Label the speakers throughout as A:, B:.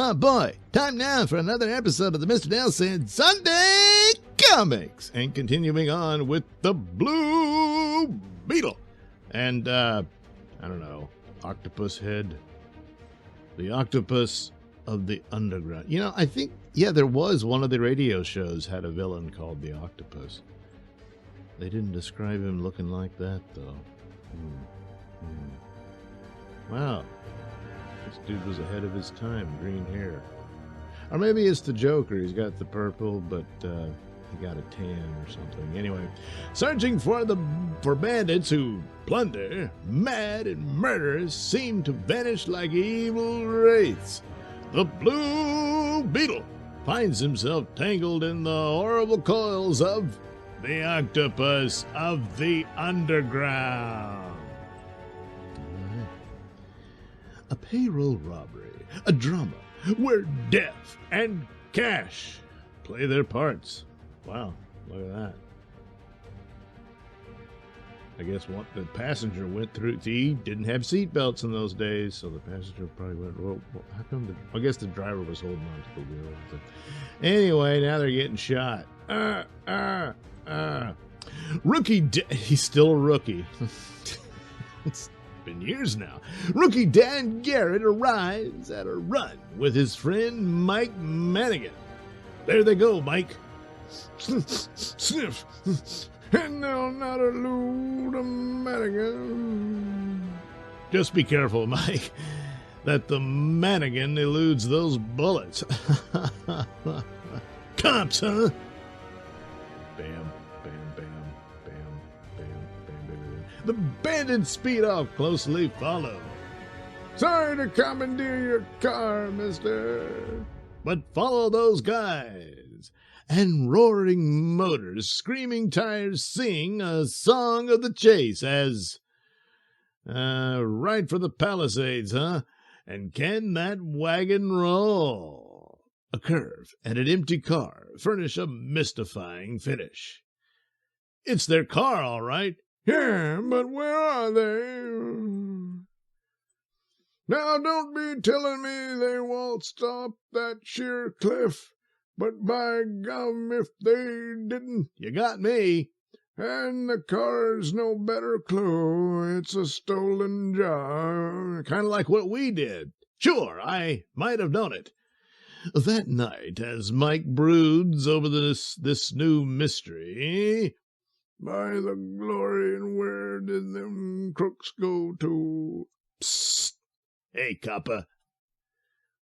A: Oh boy, time now for another episode of the Mr. Nailsin Sunday Comics. And continuing on with the Blue Beetle. And, I don't know, Octopus Head. The Octopus of the Underground. You know, I think, yeah, there was one of the radio shows had a villain called the Octopus. They didn't describe him looking like that, though. Wow. This dude was ahead of his time, green hair. Or maybe it's the Joker. He's got the purple, but he got a tan or something. Anyway, searching for bandits who plunder, mad and murderous, seem to vanish like evil wraiths. The Blue Beetle finds himself tangled in the horrible coils of the Octopus of the Underground. A payroll robbery, a drama where death and cash play their parts. Wow, look at that. I guess what the passenger went through, he didn't have seatbelts in those days, so the passenger probably went, well, how come I guess the driver was holding on to the wheel. Anyway, now they're getting shot. He's still a rookie. It's been years now. Rookie Dan Garrett arrives at a run with his friend Mike Manigan. There they go, Mike. Sniff. And they'll not elude a Manigan. Just be careful, Mike, that the Manigan eludes those bullets. Cops, huh? Bam. The bandits speed off, closely followed. Sorry to commandeer your car, mister, but follow those guys. And roaring motors, screaming tires sing a song of the chase as, right for the Palisades, huh? And can that wagon roll? A curve and an empty car furnish a mystifying finish. It's their car, all right. Yeah, but where are they? Now don't be telling me they waltzed up that sheer cliff, but by gum if they didn't, you got me. And the car's no better clue, it's a stolen job. Kind of like what we did. Sure, I might have known it. That night, as Mike broods over this new mystery, by the glory, and where did them crooks go to? Psst! Hey, copper.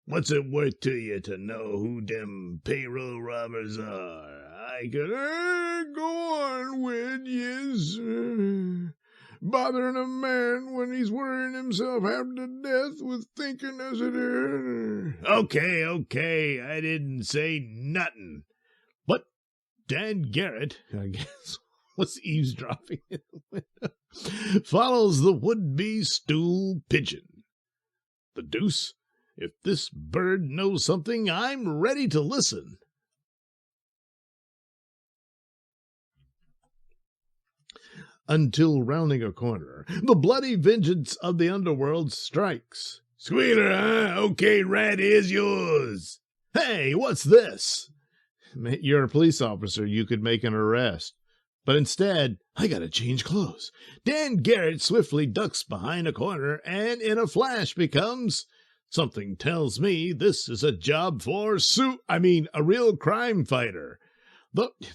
A: What's it worth to you to know who them payroll robbers are? I could go on with yez. Bothering a man when he's worrying himself half to death with thinking as it is. Okay, I didn't say nothing. But Dan Garrett, I guess, was eavesdropping in the window, follows the would-be stool pigeon. The deuce, if this bird knows something, I'm ready to listen. Until rounding a corner, the bloody vengeance of the underworld strikes. Squealer, huh? Okay, rat is yours. Hey, what's this? You're a police officer. You could make an arrest. But instead, I gotta change clothes. Dan Garrett swiftly ducks behind a corner and in a flash becomes... Something tells me this is a job for a real crime fighter.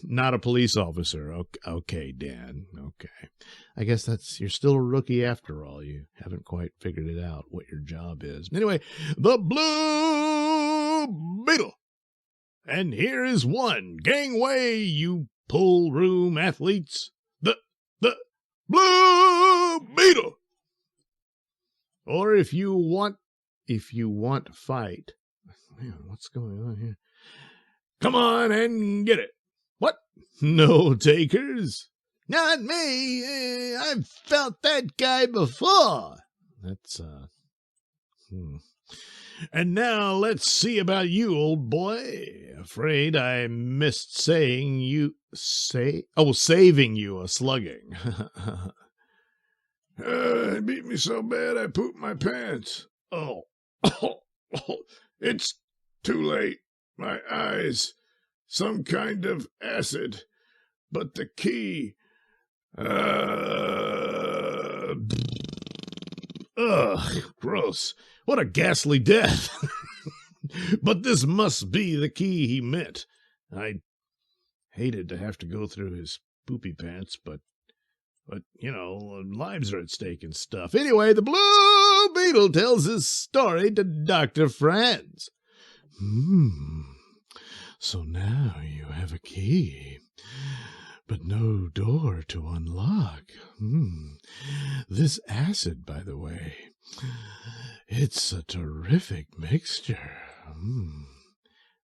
A: Not a police officer. Okay, Dan. Okay. I guess you're still a rookie after all. You haven't quite figured it out what your job is. Anyway, the Blue Beetle. And here is one. Gangway, you pool room athletes, the Blue Beetle. Or if you want to fight, man, what's going on here? Come on and get it. What? No takers? Not me. I've felt that guy before. That's And now let's see about you, old boy. Afraid I missed saving you a slugging. It beat me so bad I pooped my pants. Oh, it's Too late. My eyes. Some kind of acid. But the key... Ugh, gross. What a ghastly death. But this must be the key he meant. I hated to have to go through his poopy pants, but you know, lives are at stake and stuff. Anyway, the Blue Beetle tells his story to Dr. Franz. So now you have a key, but no door to unlock. This acid, by the way, it's a terrific mixture.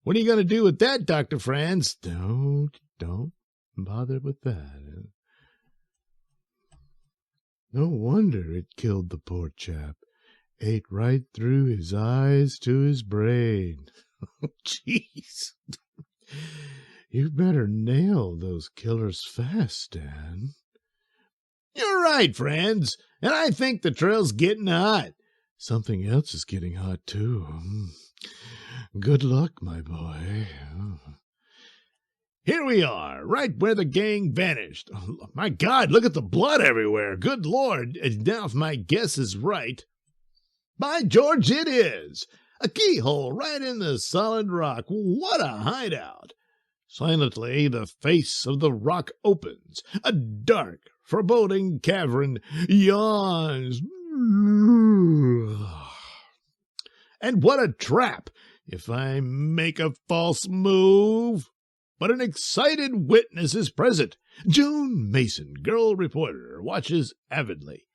A: What are you going to do with that, Dr. Franz? Don't bother with that. No wonder it killed the poor chap. Ate right through his eyes to his brain. Jeez. You better nail those killers fast, Dan. You're right, Franz. And I think the trail's getting hot. Something else is getting hot, too. Good luck, my boy. Here we are, right where the gang vanished. Oh, my God, look at the blood everywhere. Good Lord. Now, if my guess is right, by George, it is. A keyhole right in the solid rock. What a hideout. Silently, the face of the rock opens. A dark, foreboding cavern yawns. And what a trap if I make a false move. But an excited witness is present. Joan Mason, girl reporter, watches avidly.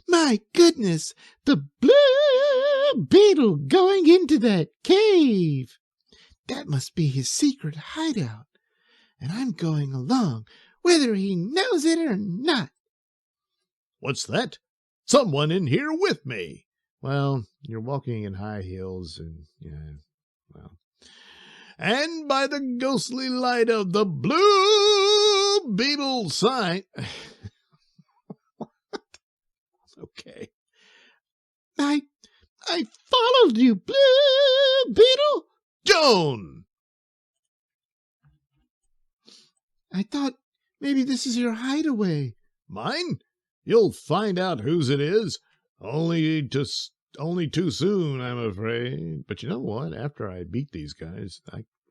A: My goodness, the Blue Beetle going into that cave. That must be his secret hideout. And I'm going along, whether he knows it or not. What's that? Someone in here with me. Well, you're walking in high heels and, And by the ghostly light of the Blue Beetle sign... Okay. I followed you, Blue Beetle. Joan! I thought maybe this is your hideaway. Mine? You'll find out whose it is. Only too soon, I'm afraid. But you know what? After I beat these guys,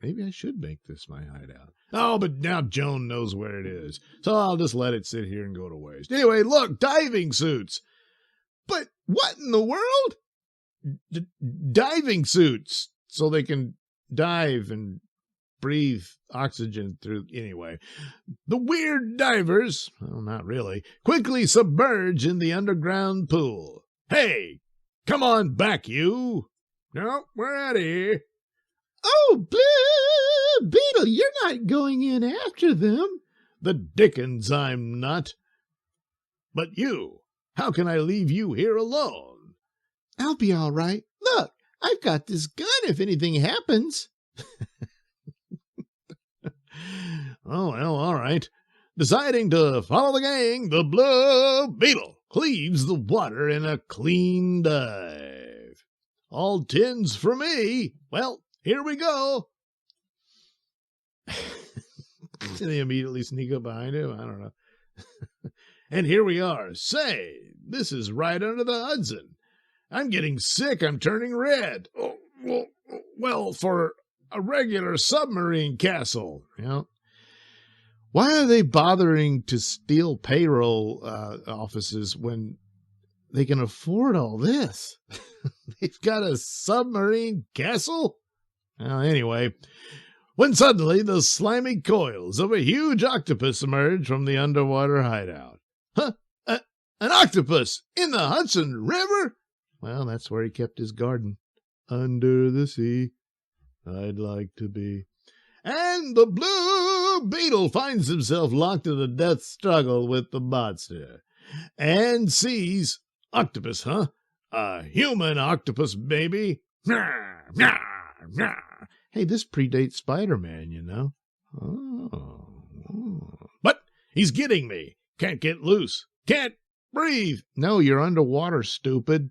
A: maybe I should make this my hideout. Oh, but now Joan knows where it is, so I'll just let it sit here and go to waste. Anyway, look, diving suits. But what in the world? Diving suits, so they can dive and breathe oxygen through. Anyway, the weird divers, well, not really, quickly submerge in the underground pool. Hey, come on back, you. No, we're out of here. Oh, Blue Beetle, you're not going in after them. The dickens I'm not. But you, how can I leave you here alone? I'll be all right. Look, I've got this gun if anything happens. Oh, well, all right. Deciding to follow the gang, the Blue Beetle cleaves the water in a clean dive. All tins for me. Well, here we go. Did they immediately sneak up behind him? I don't know. And here we are. Say, this is right under the Hudson. I'm getting sick. I'm turning red. Oh, well, for a regular submarine castle, you know. Why are they bothering to steal payroll offices when they can afford all this? They've got a submarine castle? Well, anyway, when suddenly the slimy coils of a huge octopus emerge from the underwater hideout. Huh? An octopus in the Hudson River? Well, that's where he kept his garden. Under the sea, I'd like to be. And the Blue Beetle finds himself locked in a death struggle with the monster. And sees Octopus, huh? A human octopus, baby. Hey, this predates Spider-Man, you know. Oh. But he's getting me. Can't get loose. Can't breathe. No, you're underwater, stupid.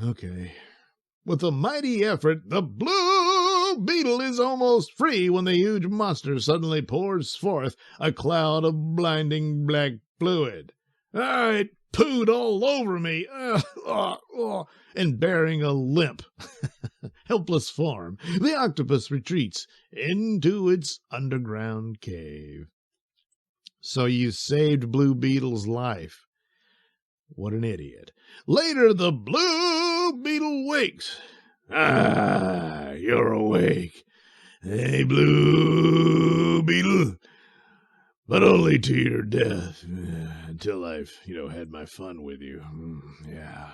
A: Okay. With a mighty effort, the Blue Beetle is almost free when the huge monster suddenly pours forth a cloud of blinding black fluid. It pooed all over me, and bearing a limp, helpless form, the octopus retreats into its underground cave. So you saved Blue Beetle's life. What an idiot. Later, the Blue Beetle wakes. You're awake. Hey, Blue Beetle. But only to your death, until I've, had my fun with you. Yeah.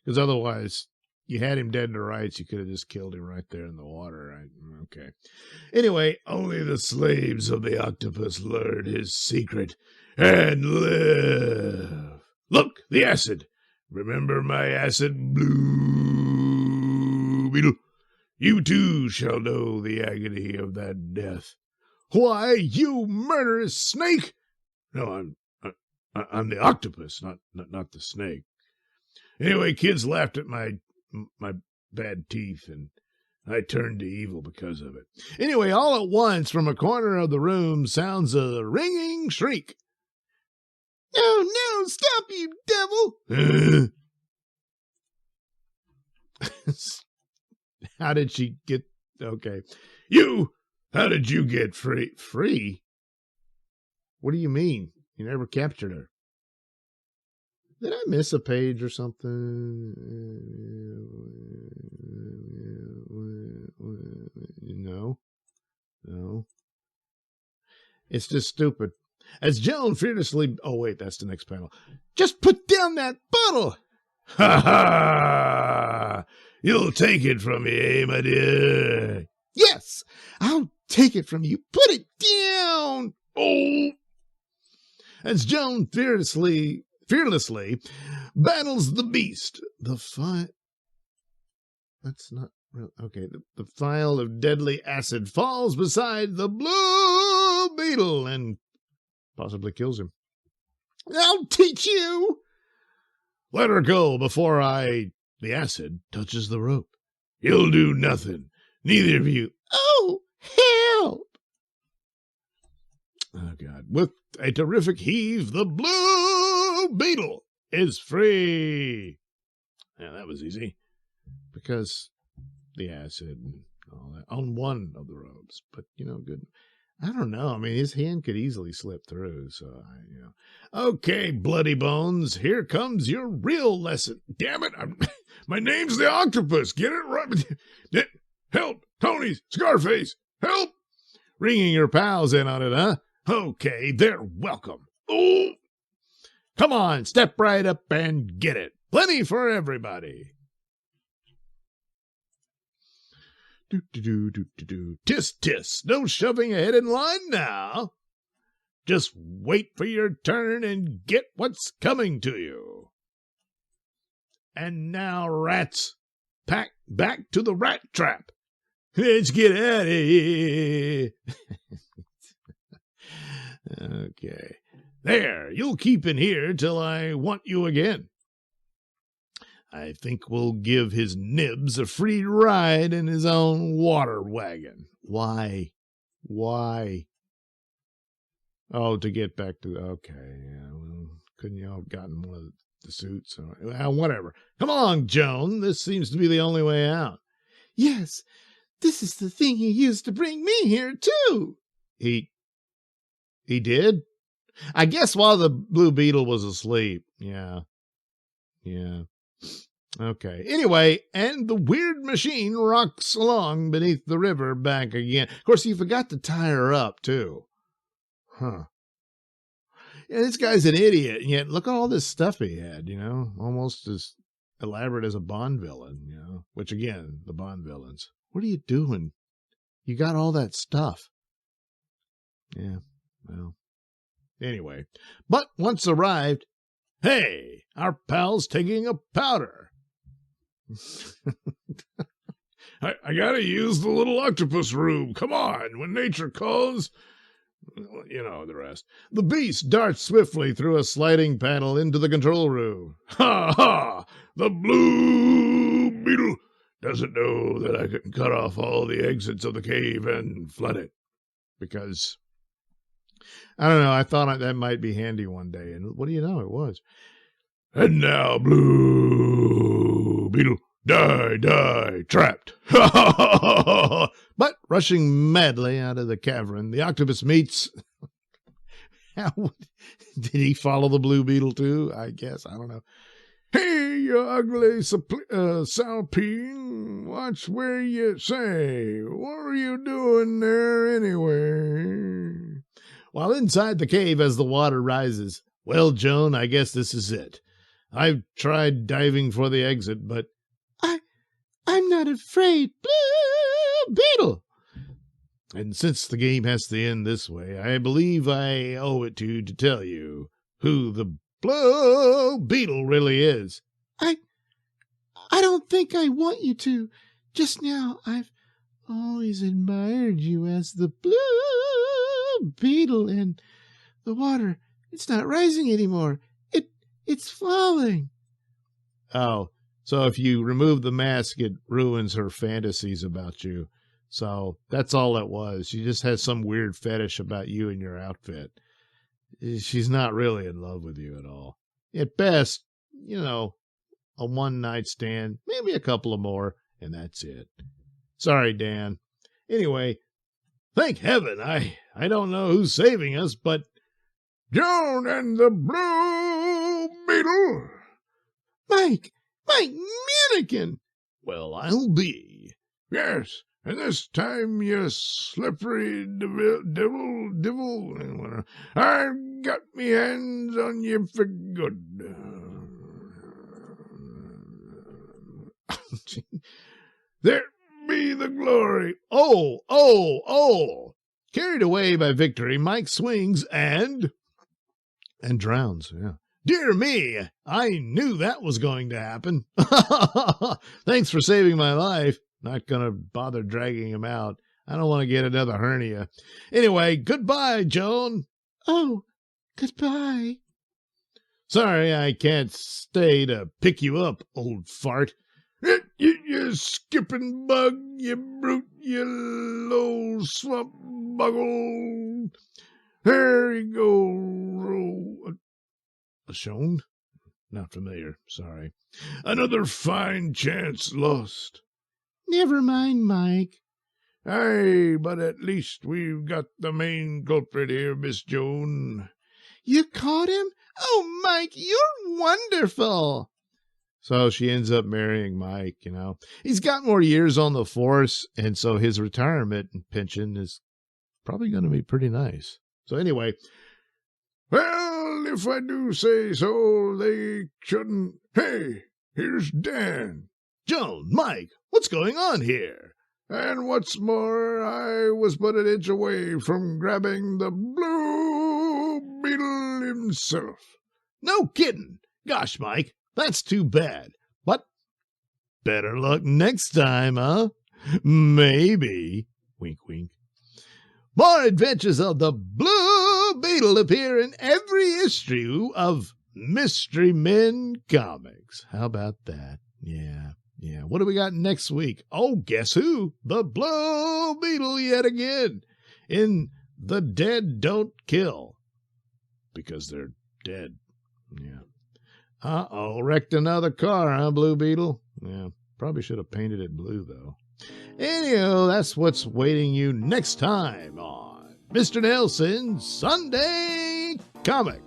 A: Because otherwise, you had him dead to rights. You could have just killed him right there in the water. Right? Okay. Anyway, only the slaves of the octopus learned his secret and live. Look, the acid. Remember my acid, Blue Beetle? You too shall know the agony of that death. Why, you murderous snake! No, I'm the octopus, not the snake. Anyway, kids laughed at my bad teeth, and I turned to evil because of it. Anyway, all at once, from a corner of the room, sounds a ringing shriek. No, stop, you devil! How did she get... Okay. How did you get free? Free? What do you mean? You never captured her. Did I miss a page or something? No. It's just stupid. As Joan fearlessly... Oh, wait, that's the next panel. Just put down that bottle! Ha ha! You'll take it from me, eh, my dear? Yes, I'll take it from you. Put it down! Oh! As Joan fearlessly battles the beast, That's not real. Okay, the vial of deadly acid falls beside the Blue Beetle and possibly kills him. I'll teach you! Let her go before the acid touches the rope. You'll do nothing. Neither of you. Oh, help! Oh, God. With a terrific heave, the Blue Beetle is free. Yeah, that was easy. Because the acid and all that on one of the ropes. But, good. I don't know. I mean, his hand could easily slip through. So, Okay, bloody bones. Here comes your real lesson. Damn it. My name's the Octopus. Get it right. Help. Tony. Scarface. Help. Ringing your pals in on it, huh? Okay, they're welcome. Oh. Come on. Step right up and get it. Plenty for everybody. Tis, tis, no shoving ahead in line now. Just wait for your turn and get what's coming to you. And now, rats, pack back to the rat trap. Let's get out of here. Okay. There, you'll keep in here till I want you again. I think we'll give his nibs a free ride in his own water wagon. Why? Oh, to get back to... Okay, yeah, well, couldn't you have gotten one of the suits? Well, whatever. Come along, Joan. This seems to be the only way out. Yes, this is the thing he used to bring me here, too. He did? I guess while the Blue Beetle was asleep. Yeah. Okay. Anyway, and the weird machine rocks along beneath the river back again. Of course, he forgot to tie her up, too. Huh. Yeah, this guy's an idiot, and yet look at all this stuff he had, almost as elaborate as a Bond villain, which, again, the Bond villains. What are you doing? You got all that stuff. Yeah, well. Anyway, but once arrived, hey, our pal's taking a powder. I gotta use the little octopus room. Come on, when nature calls, the rest. The beast darts swiftly through a sliding panel into the control room. Ha ha! The Blue Beetle doesn't know that I can cut off all the exits of the cave and flood it. Because, I don't know, I thought that might be handy one day. And what do you know, it was. And now, Blue Beetle, die, trapped. But rushing madly out of the cavern, the octopus meets... Did he follow the Blue Beetle too? I guess. I don't know. Hey, you ugly Salpine, watch where you say. What are you doing there anyway? While inside the cave as the water rises. Well, Joan, I guess this is it. I've tried diving for the exit, but... I'm not afraid, Blue Beetle. And since the game has to end this way, I believe I owe it to you to tell you who the Blue Beetle really is. I don't think I want you to. Just now, I've always admired you as the Blue Beetle, and the water, it's not rising anymore. It's falling. Oh, so if you remove the mask, it ruins her fantasies about you. So that's all it was. She just has some weird fetish about you and your outfit. She's not really in love with you at all. At best, a one-night stand, maybe a couple of more, and that's it. Sorry, Dan. Anyway, thank heaven, I don't know who's saving us, but Joan and the Blue Beetle. Mike Mannequin. Well, I'll be. Yes. And this time, you slippery devil, I've got me hands on you for good. There be the glory. Oh. Carried away by victory, Mike swings and drowns, yeah. Dear me, I knew that was going to happen. Thanks for saving my life. Not going to bother dragging him out. I don't want to get another hernia. Anyway, goodbye, Joan. Oh, goodbye. Sorry, I can't stay to pick you up, old fart. You skipping bug, you brute, you low swamp buggle. There you go. Shown? Not familiar, sorry. Another fine chance lost. Never mind, Mike. Aye, but at least we've got the main culprit here, Miss Joan. You caught him? Oh, Mike, you're wonderful. So she ends up marrying Mike, He's got more years on the force, and so his retirement pension is probably going to be pretty nice. So anyway, well, if I do say so, they shouldn't. Hey, here's Dan. Joan, Mike, what's going on here? And what's more, I was but an inch away from grabbing the Blue Beetle himself. No kidding. Gosh, Mike, that's too bad. But better luck next time, huh? Maybe. Wink, wink. More adventures of the Blue Beetle appear in every issue of Mystery Men Comics. How about that? Yeah. What do we got next week? Oh, guess who? The Blue Beetle yet again. In The Dead Don't Kill. Because they're dead. Yeah. Uh-oh, wrecked another car, huh, Blue Beetle? Yeah, probably should have painted it blue, though. Anyhow, that's what's waiting you next time on Mr. Nailsin Sunday Comics.